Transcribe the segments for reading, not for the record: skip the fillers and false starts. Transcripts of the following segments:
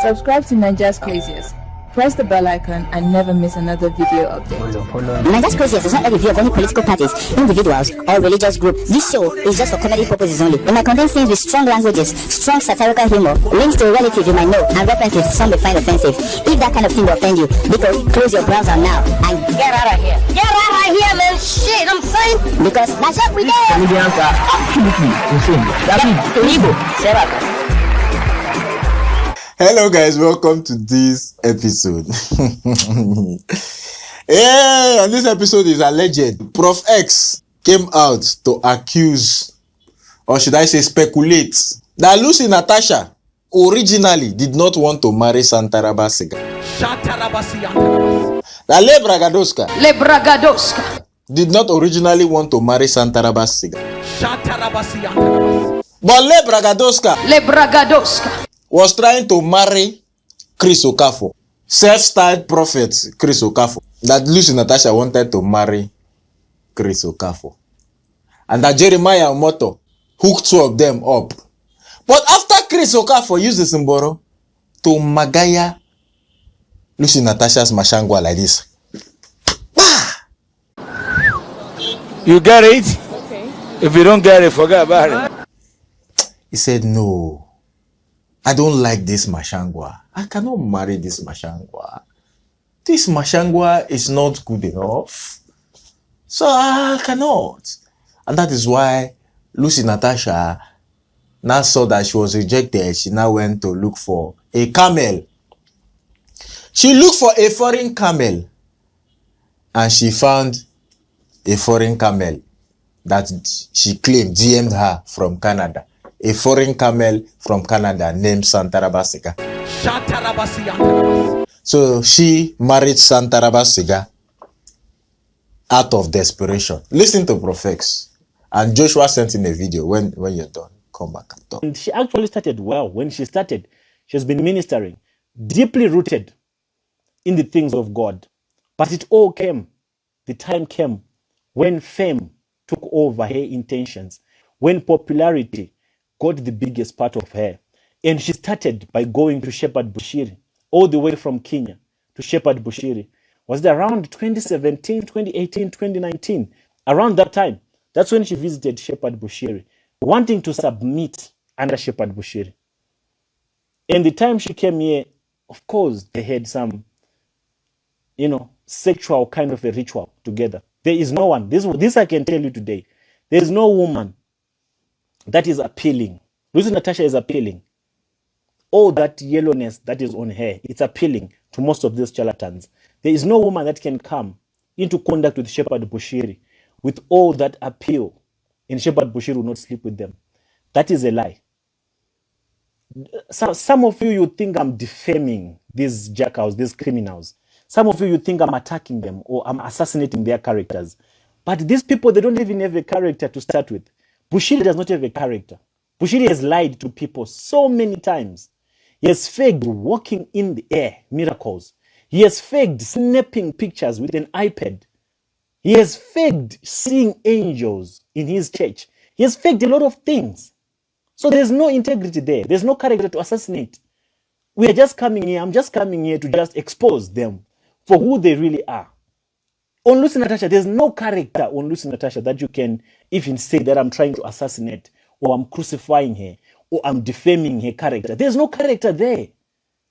Subscribe to Nigeria's Craziest. Press the bell icon and never miss another video update. Nigeria's Craziest does not have a view of any political parties, individuals, or religious group. This show is just for comedy purposes only. It might contain scenes with strong languages, strong satirical humor, links to a relative you might know, and references some may find offensive. If that kind of thing will offend you, because close your browser now and get out of here. Get out of here, man! Shit, I'm saying! Because that's what we do! Comedians are absolutely insane. That means illegal. Hello guys, welcome to this episode. Yeah, and this episode is alleged. Prof X came out to accuse, or should I say speculate, that Lucy Natasha originally did not want to marry Santarabasiga. That Le Bragadoska did not originally want to marry Santarabasiga. But Le Bragadoska was trying to marry Chris Okafor. Self-styled prophet Chris Okafor. That Lucy Natasha wanted to marry Chris Okafor. And that Jeremiah Omoto hooked two of them up. But after Chris Okafor used the symbol to magaya Lucy Natasha's mashangwa like this. Bah! You get it? Okay. If you don't get it, forget about it. He said, no. I don't like this mashangwa. I cannot marry this mashangwa. This mashangwa is not good enough. So I cannot. And that is why Lucy Natasha now saw that she was rejected. She now went to look for a camel. She looked for a foreign camel. And she found a foreign camel that she claimed DM'd her from Canada. A foreign camel from Canada named Santarabasiga. So she married Santarabasiga out of desperation. Listen to Profex. And Joshua sent in a video. When you're done, come back and talk. And she actually started well. When she started, she has been ministering, deeply rooted in the things of God. But it all came, the time came when fame took over her intentions, when popularity got the biggest part of her. And she started by going to Shepherd Bushiri, all the way from Kenya to Shepherd Bushiri. Was it around 2017, 2018, 2019? Around that time, that's when she visited Shepherd Bushiri, wanting to submit under Shepherd Bushiri. And the time she came here, of course, they had some, sexual kind of a ritual together. There is no one, this I can tell you today, there is no woman that is appealing. Lucy Natasha is appealing. All that yellowness that is on her, it's appealing to most of these charlatans. There is no woman that can come into contact with Shepherd Bushiri with all that appeal, and Shepherd Bushiri will not sleep with them. That is a lie. Some of you think I'm defaming these jackals, these criminals. Some of you think I'm attacking them or I'm assassinating their characters. But these people, they don't even have a character to start with. Bushiri does not have a character. Bushiri has lied to people so many times. He has faked walking in the air, miracles. He has faked snapping pictures with an iPad. He has faked seeing angels in his church. He has faked a lot of things. So there's no integrity there. There's no character to assassinate. We are just coming here. I'm just coming here to just expose them for who they really are. On Lucy Natasha, there's no character on Lucy Natasha that you can even say that I'm trying to assassinate, or I'm crucifying her, or I'm defaming her character. There's no character there.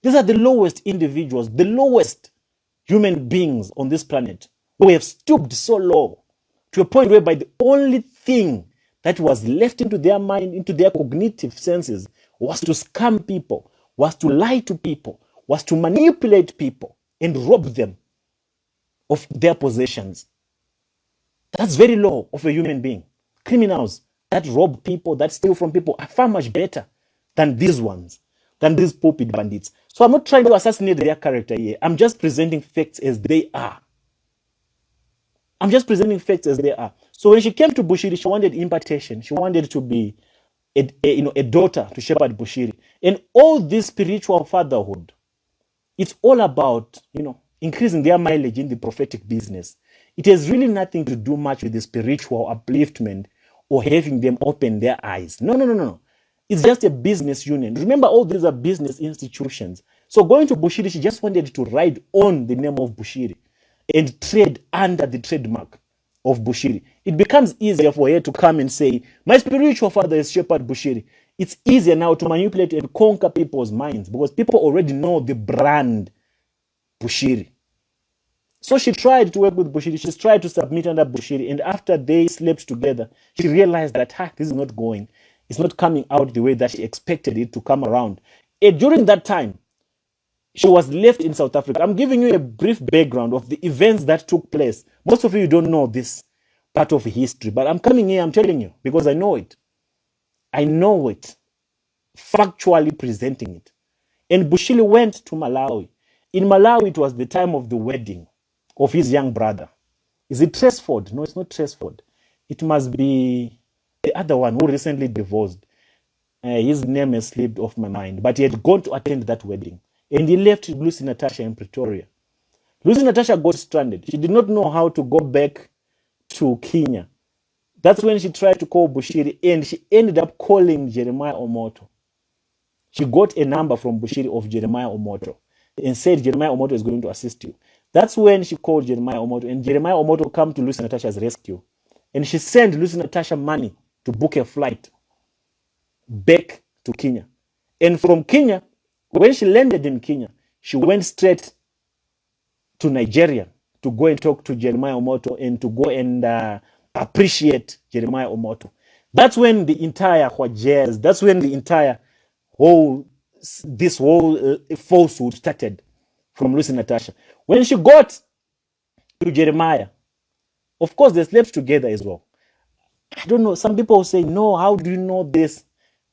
These are the lowest individuals, the lowest human beings on this planet who have stooped so low to a point whereby the only thing that was left into their mind, into their cognitive senses, was to scam people, was to lie to people, was to manipulate people and rob them of their possessions. That's very low of a human being. Criminals that rob people, that steal from people are far much better than these ones, than these pulpit bandits. So I'm not trying to assassinate their character here. I'm just presenting facts as they are. I'm just presenting facts as they are. So when she came to Bushiri, she wanted impartation. She wanted to be a daughter to Shepherd Bushiri. And all this spiritual fatherhood, it's all about, increasing their mileage in the prophetic business. It has really nothing to do much with the spiritual upliftment or having them open their eyes. No. It's just a business union. Remember, all these are business institutions. So going to Bushiri, she just wanted to ride on the name of Bushiri and trade under the trademark of Bushiri. It becomes easier for her to come and say, my spiritual father is Shepherd Bushiri. It's easier now to manipulate and conquer people's minds because people already know the brand Bushiri. So she tried to work with Bushiri. She tried to submit under Bushiri. And after they slept together, she realized that this is not going. It's not coming out the way that she expected it to come around. And during that time, she was left in South Africa. I'm giving you a brief background of the events that took place. Most of you don't know this part of history, but I'm coming here, I'm telling you, because I know it. I know it, factually presenting it. And Bushiri went to Malawi. In Malawi, it was the time of the wedding of his young brother. Is it Tresford? No, it's not Tresford. It must be the other one who recently divorced. His name has slipped off my mind, but he had gone to attend that wedding. And he left Lucy Natasha in Pretoria. Lucy Natasha got stranded. She did not know how to go back to Kenya. That's when she tried to call Bushiri, and she ended up calling Jeremiah Omoto. She got a number from Bushiri of Jeremiah Omoto and said Jeremiah Omoto is going to assist you. That's when she called Jeremiah Omoto, and Jeremiah Omoto came to Lucy Natasha's rescue. And she sent Lucy Natasha money to book a flight back to Kenya. And from Kenya, when she landed in Kenya, she went straight to Nigeria to go and talk to Jeremiah Omoto and to go and appreciate Jeremiah Omoto. That's when the entire Hwajes, that's when the entire this whole falsehood started from Lucy Natasha. When she got to Jeremiah, of course, they slept together as well. I don't know. Some people say, no, how do you know this?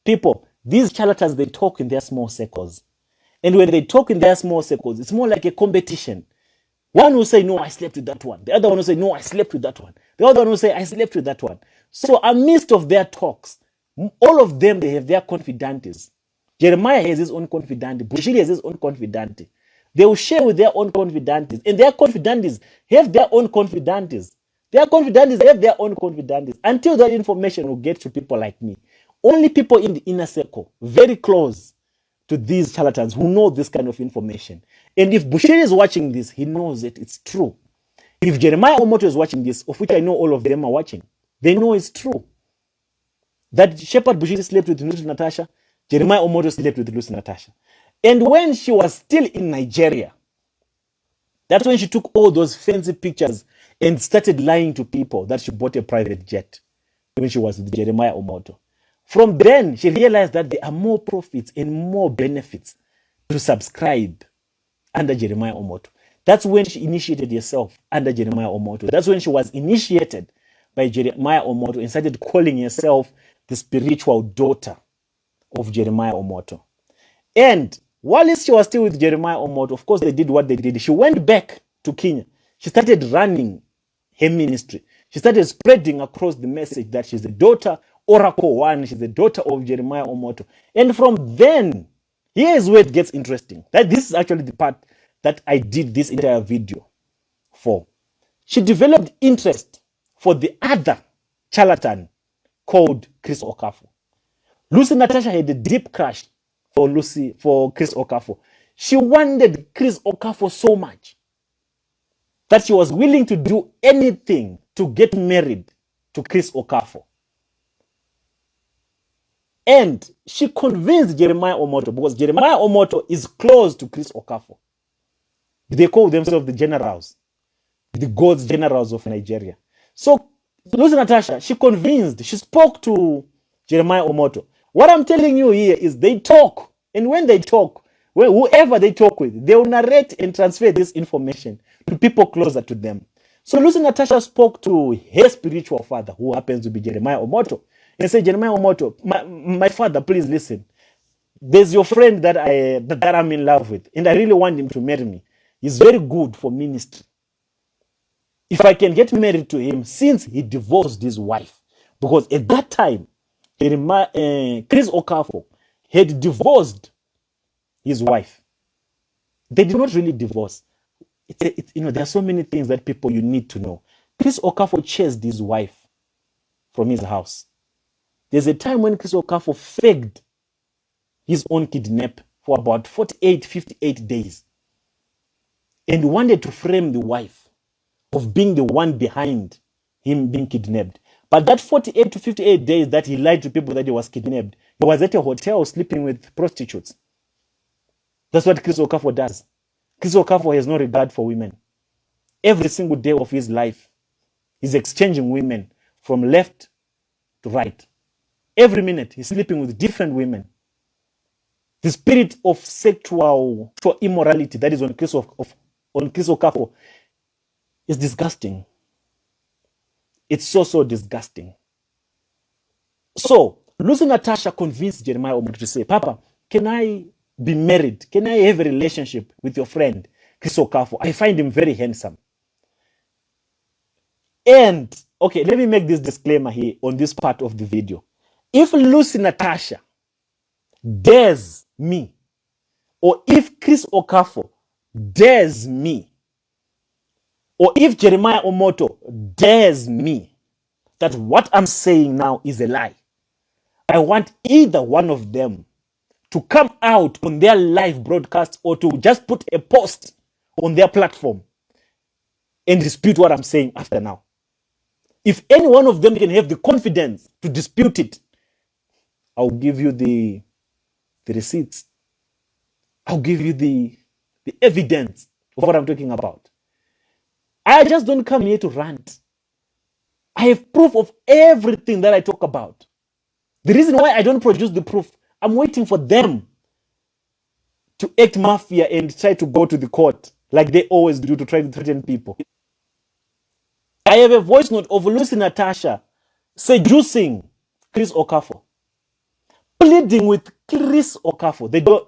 People, these charlatans, they talk in their small circles. And when they talk in their small circles, it's more like a competition. One will say, no, I slept with that one. The other one will say, no, I slept with that one. The other one will say, I slept with that one. So amidst of their talks, all of them, they have their confidantes. Jeremiah has his own confidante. Bushiri has his own confidante. They will share with their own confidantes. And their confidantes have their own confidantes. Their confidantes have their own confidantes. Until that information will get to people like me. Only people in the inner circle, very close to these charlatans who know this kind of information. And if Bushiri is watching this, he knows that it's true. If Jeremiah Omoto is watching this, of which I know all of them are watching, they know it's true. That Shepherd Bushiri slept with Lucy Natasha, Jeremiah Omoto slept with Lucy Natasha. And when she was still in Nigeria, that's when she took all those fancy pictures and started lying to people that she bought a private jet when she was with Jeremiah Omoto. From then, she realized that there are more profits and more benefits to subscribe under Jeremiah Omoto. That's when she initiated herself under Jeremiah Omoto. That's when she was initiated by Jeremiah Omoto and started calling herself the spiritual daughter of Jeremiah Omoto. And while she was still with Jeremiah Omoto, of course, they did what they did. She went back to Kenya. She started running her ministry. She started spreading across the message that she's the daughter, Oracle One, she's the daughter of Jeremiah Omoto. And from then, here is where it gets interesting. That this is actually the part that I did this entire video for. She developed interest for the other charlatan called Chris Okafor. Lucy Natasha had a deep crush for Chris Okafor. She wanted Chris Okafor so much that she was willing to do anything to get married to Chris Okafor. And she convinced Jeremiah Omoto, because Jeremiah Omoto is close to Chris Okafor. They call themselves the generals, the God's generals of Nigeria. So Lucy Natasha, she spoke to Jeremiah Omoto. What I'm telling you here is they talk. And when they talk, whoever they talk with, they will narrate and transfer this information to people closer to them. So Lucy Natasha spoke to her spiritual father, who happens to be Jeremiah Omoto, and said, Jeremiah Omoto, my father, please listen. There's your friend that I'm in love with, and I really want him to marry me. He's very good for ministry. If I can get married to him, since he divorced his wife, because at that time, Chris Okafor had divorced his wife. They did not really divorce. There are so many things that people you need to know. Chris Okafor chased his wife from his house. There's a time when Chris Okafor faked his own kidnap for about 48, 58 days. And wanted to frame the wife of being the one behind him being kidnapped. But that 48 to 58 days that he lied to people that he was kidnapped, he was at a hotel sleeping with prostitutes. That's what Chris Okafor does. Chris Okafor has no regard for women. Every single day of his life, he's exchanging women from left to right. Every minute, he's sleeping with different women. The spirit of sexual immorality that is on Chris Okafor is disgusting. It's so disgusting. So, Lucy Natasha convinced Jeremiah Omoto to say, Papa, can I be married? Can I have a relationship with your friend, Chris Okafor? I find him very handsome. And, okay, let me make this disclaimer here on this part of the video. If Lucy Natasha dares me, or if Chris Okafor dares me, or if Jeremiah Omoto dares me that what I'm saying now is a lie, I want either one of them to come out on their live broadcast or to just put a post on their platform and dispute what I'm saying after now. If any one of them can have the confidence to dispute it, I'll give you the receipts. I'll give you the evidence of what I'm talking about. I just don't come here to rant. I have proof of everything that I talk about. The reason why I don't produce the proof, I'm waiting for them to act mafia and try to go to the court like they always do to try to threaten people. I have a voice note of Lucy Natasha seducing Chris Okafor, pleading with Chris Okafor. They don't,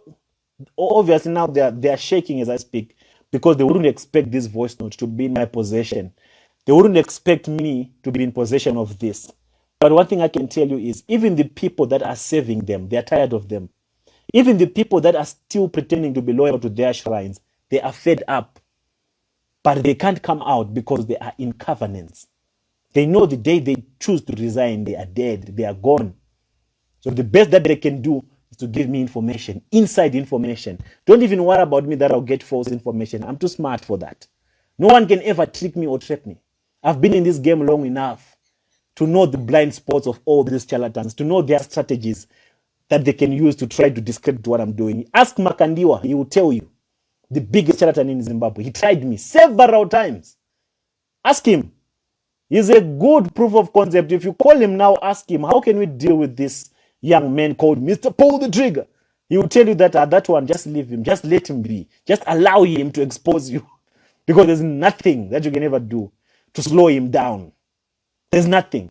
obviously now they are shaking as I speak because they wouldn't expect this voice note to be in my possession. They wouldn't expect me to be in possession of this. But one thing I can tell you is even the people that are saving them, they are tired of them. Even the people that are still pretending to be loyal to their shrines, they are fed up. But they can't come out because they are in covenants. They know the day they choose to resign, they are dead, they are gone. So the best that they can do is to give me information, inside information. Don't even worry about me that I'll get false information. I'm too smart for that. No one can ever trick me or trap me. I've been in this game long enough to know the blind spots of all these charlatans, to know their strategies that they can use to try to discredit what I'm doing. Ask Makandiwa, he will tell you. The biggest charlatan in Zimbabwe. He tried me several times. Ask him. He's a good proof of concept. If you call him now, ask him, how can we deal with this young man called Mr. Pull the Trigger? He will tell you that that one, just leave him. Just let him be. Just allow him to expose you. Because there's nothing that you can ever do to slow him down. There's nothing.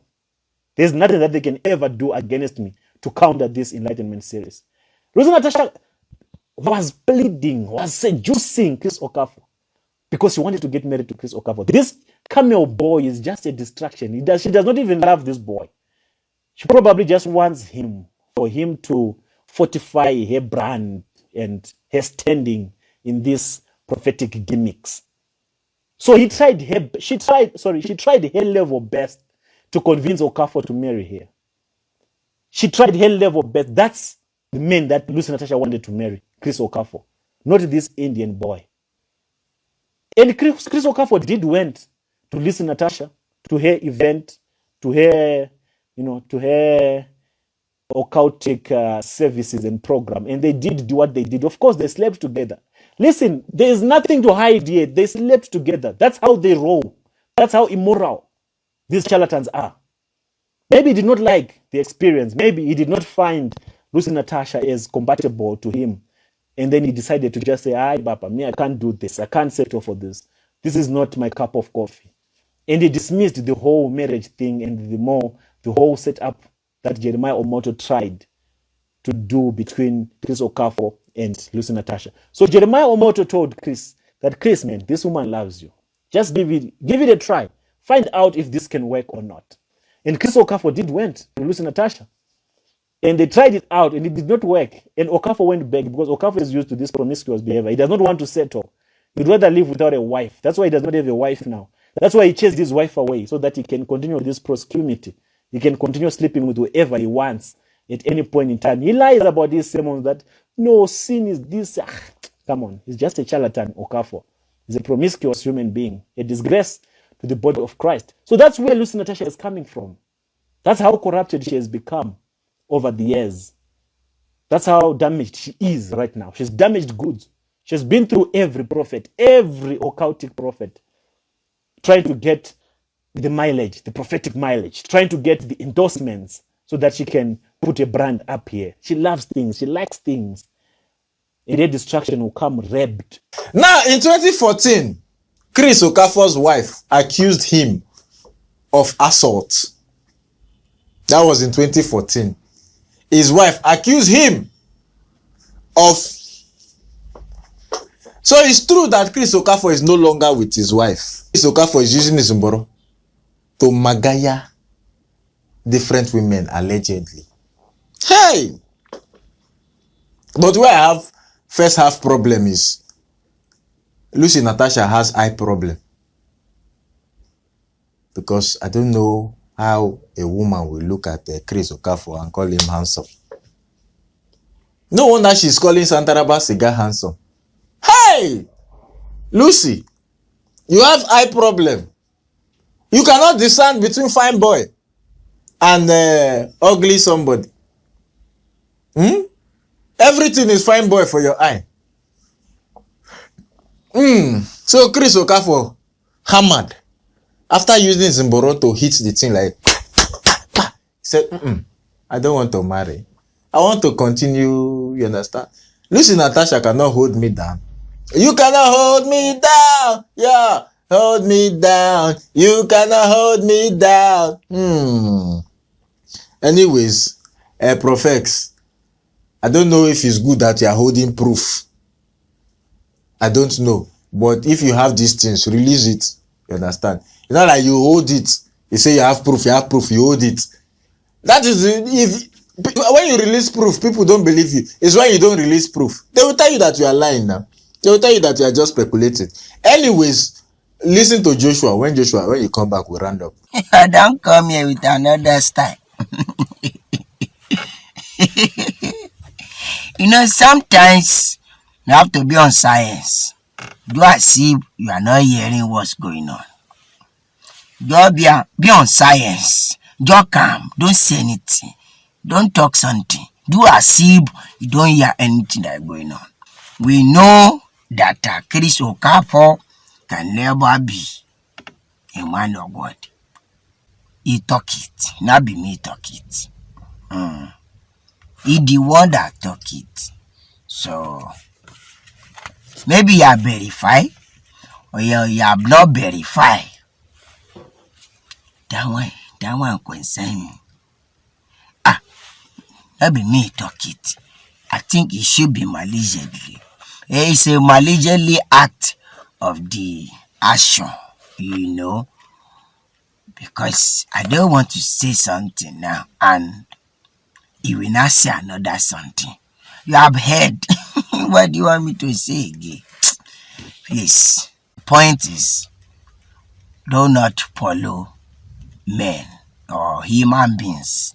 There's nothing that they can ever do against me to counter this enlightenment series. Lucy Natasha was pleading, was seducing Chris Okafor because she wanted to get married to Chris Okafor. This Carmel boy is just a distraction. She does not even love this boy. She probably just wants him, for him to fortify her brand and her standing in these prophetic gimmicks. So she tried her level best to convince Okafor to marry her. She tried her level best. That's the man that Lucy Natasha wanted to marry, Chris Okafor, not this Indian boy. And Chris Okafor did went to Lucy Natasha, to her event, to her, to her occultic services and program, and they did do what they did. Of course, they slept together. Listen, there is nothing to hide here. They slept together. That's how they roll. That's how immoral these charlatans are. Maybe he did not like the experience. Maybe he did not find Lucy Natasha as compatible to him. And then he decided to just say, "Hi, Papa, me, I can't do this. I can't settle for this. This is not my cup of coffee." And he dismissed the whole marriage thing and the whole setup that Jeremiah Omoto tried to do between Chris Okafor and Lucy Natasha. So Jeremiah Omoto told Chris that, "Chris, man, this woman loves you. Just give it a try. Find out if this can work or not." And Chris Okafor did went to Lucy Natasha. And they tried it out and it did not work. And Okafor went back because Okafor is used to this promiscuous behavior. He does not want to settle. He'd rather live without a wife. That's why he does not have a wife now. That's why he chased his wife away so that he can continue this promiscuity. He can continue sleeping with whoever he wants at any point in time. He lies about these sermons that no, sin is this. Come on, he's just a charlatan, Okafor. He's a promiscuous human being, a disgrace to the body of Christ. So that's where Lucy Natasha is coming from. That's how corrupted she has become over the years. That's how damaged she is right now. She's damaged goods. She's been through every prophet, every occultic prophet, trying to get the mileage, the prophetic mileage, trying to get the endorsements so that she can put a brand up here. She loves things. She likes things. And their destruction will come wrapped. Now, in 2014, Chris Okafor's wife accused him of assault. That was in 2014. His wife accused him of... So it's true that Chris Okafor is no longer with his wife. Chris Okafor is using his umboro to magaya different women, allegedly. Hey! But where I have first half problem is Lucy Natasha has eye problem. Because I don't know how a woman will look at Chris Okafor and call him handsome. No wonder she's calling Santaraba Cigar handsome. Hey! Lucy, you have eye problem. You cannot discern between fine boy and ugly somebody. Everything is fine boy for your eye. So Chris Okafor hammered after using Zimboro to hit the thing like he said, I don't want to marry. I want to continue, you understand? Lucy Natasha cannot hold me down. You cannot hold me down. Yeah, hold me down. You cannot hold me down. Anyways, Prophex, I don't know if it's good that you are holding proof. I don't know. But if you have these things, release it. You understand? It's not like you hold it. You say you have proof, you hold it. That is, when you release proof, people don't believe you. It's when you don't release proof. They will tell you that you are lying now. They will tell you that you are just speculating. Anyways, listen to Joshua. When you come back, we'll round up. Don't come here with another style. You know, sometimes you have to be on science. Do as if you are not hearing what's going on. Just be on science. Just calm. Don't say anything. Don't talk something. Do as if you don't hear anything that's going on. We know that Chris Okafor can never be a man of God. He talk it. Not be me talk it. He the one that talk it. So maybe you are verified or you have not verified. That one concern me. That be me talk it. I think it should be maliciously. It's a maliciously act of the action, you know. Because I don't want to say something now and he will not say another something. You have heard. What do you want me to say again? Please. Point is, do not follow men or human beings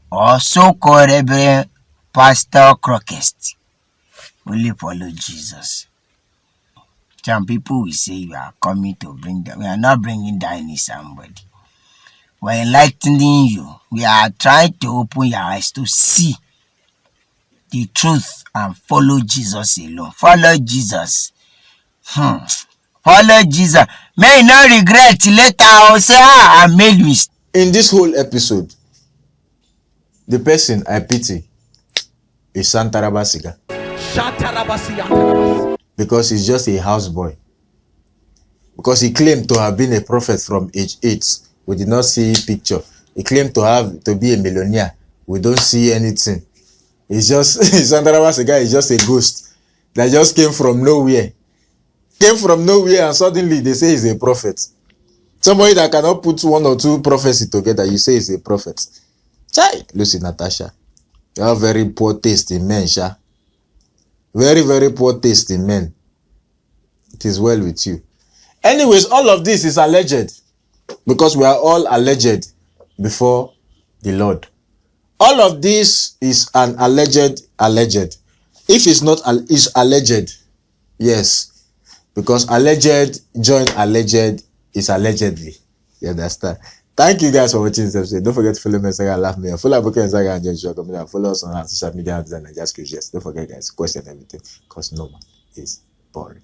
or so-called Reverend Pastor Crocest. Only follow Jesus. Some people will say you are coming to bring down. We are not bringing down any somebody. We are enlightening you. We are trying to open your eyes to see the truth and follow Jesus alone. Follow Jesus. Follow Jesus. May you not regret later. I'll say, I made mistake. In this whole episode, the person I pity is Santaraba Cigar. Because he's just a houseboy. Because he claimed to have been a prophet from age 8. We did not see picture. He claimed to be a millionaire. We don't see anything. It's just Santaraba Cigar is just a ghost that just came from nowhere. And suddenly they say he's a prophet. Somebody that cannot put one or two prophecy together, you say he's a prophet. Chai, Lucy Natasha. You have very poor taste in men, Sha. Very, very poor taste in men. It is well with you. Anyways, all of this is alleged. Because we are all alleged before the Lord. All of this is an alleged. If it's not, is alleged. Yes. Because alleged, join alleged is allegedly. You understand? Thank you guys for watching this episode. Don't forget to follow me on Instagram, laugh me. Follow Aboka on Instagram and Joshua Comedy. Follow us on our social media and just curious. Don't forget, guys, question everything. Because no man is boring.